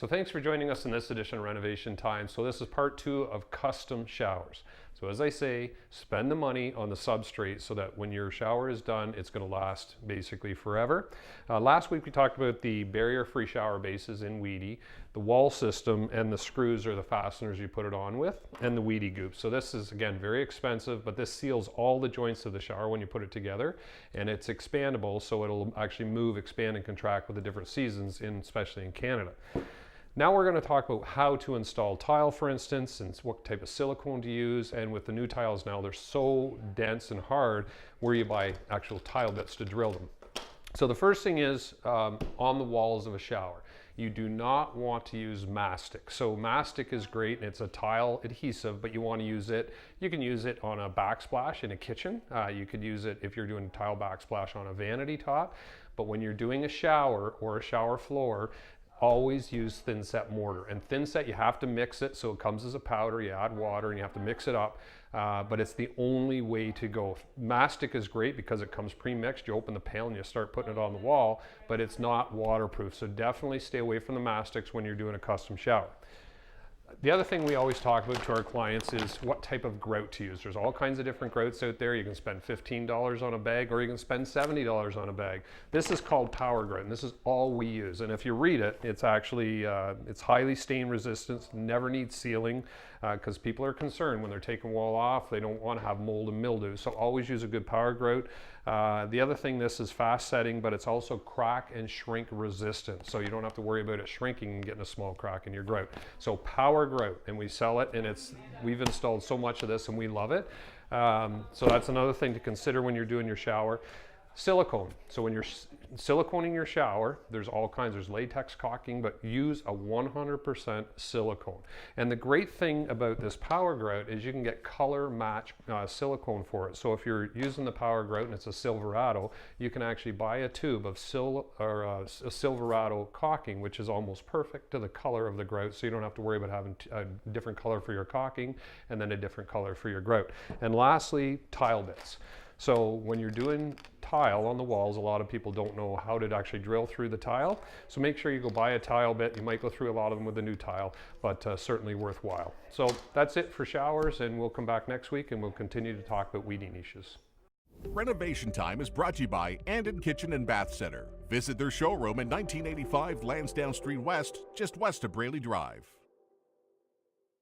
So thanks for joining us in this edition of Renovation Time. So this is part 2 of custom showers. So as I say, spend the money on the substrate so that when your shower is done, it's going to last basically forever. Last week we talked about the barrier-free shower bases in Weedy, the wall system, and the screws or the fasteners you put it on with, and the Weedy goop. So this is, again, very expensive, but this seals all the joints of the shower when you put it together, and it's expandable, so it'll actually move, expand, and contract with the different seasons, especially in Canada. Now we're going to talk about how to install tile, for instance, and what type of silicone to use. And with the new tiles now, they're so dense and hard where you buy actual tile bits to drill them. So the first thing is on the walls of a shower. You do not want to use mastic. So mastic is great and it's a tile adhesive, but you want to use it. You can use it on a backsplash in a kitchen. You could use it if you're doing tile backsplash on a vanity top. But when you're doing a shower or a shower floor, always use thin set mortar. And thin set, you have to mix it so it comes as a powder. You add water and you have to mix it up, but it's the only way to go. Mastic is great because it comes pre-mixed. You open the pail and you start putting it on the wall, but it's not waterproof. So definitely stay away from the mastics when you're doing a custom shower. The other thing we always talk about to our clients is what type of grout to use. There's all kinds of different grouts out there. You can spend $15 on a bag or you can spend $70 on a bag. This is called power grout and this is all we use. And if you read it, it's actually, it's highly stain resistant, never needs sealing because people are concerned when they're taking wall off, they don't want to have mold and mildew. So always use a good power grout. The other thing, this is fast setting, but it's also crack and shrink resistant. So you don't have to worry about it shrinking and getting a small crack in your grout. So power grout, and we sell it, and we've installed so much of this and we love it. So that's another thing to consider when you're doing your shower. Silicone. So when you're siliconing your shower, there's all kinds. There's latex caulking, but use a 100% silicone. And the great thing about this power grout is you can get color match silicone for it. So if you're using the power grout and it's a Silverado, you can actually buy a tube of a Silverado caulking, which is almost perfect to the color of the grout. So you don't have to worry about having a different color for your caulking and then a different color for your grout. And lastly, tile bits. So when you're doing tile on the walls, a lot of people don't know how to actually drill through the tile. So make sure you go buy a tile bit. You might go through a lot of them with the new tile, but certainly worthwhile. So that's it for showers, and we'll come back next week and we'll continue to talk about weedy niches. Renovation Time is brought to you by Andon Kitchen and Bath Center. Visit their showroom at 1985 Lansdowne Street West, just west of Braley Drive.